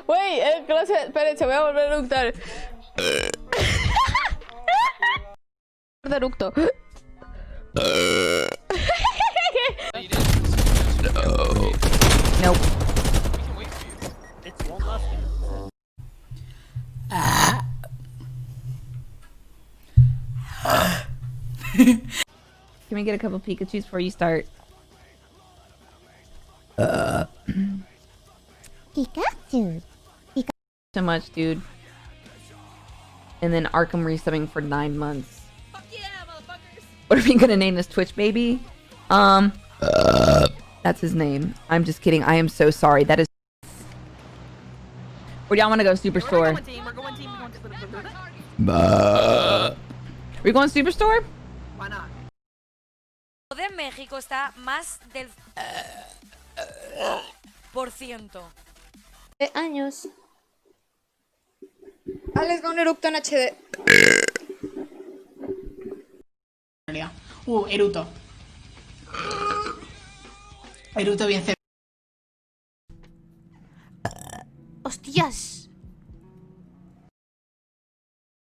Wey, clase, espérense, voy a volver a eructar. De eructo. Nope. Can we get a couple Pikachus before you start? Pikachu. So much, dude. And then Arkham resubbing for 9 months. Fuck yeah, motherfuckers! What are we gonna name this Twitch baby? That's his name. I'm just kidding. I am so sorry. That is. Where do y'all want to go? Superstore. We going Superstore? Why not? De México está más del por ciento. Años. Let's go un eructo en HD. Eruto. Eruto bien cerca. ¡Hostias!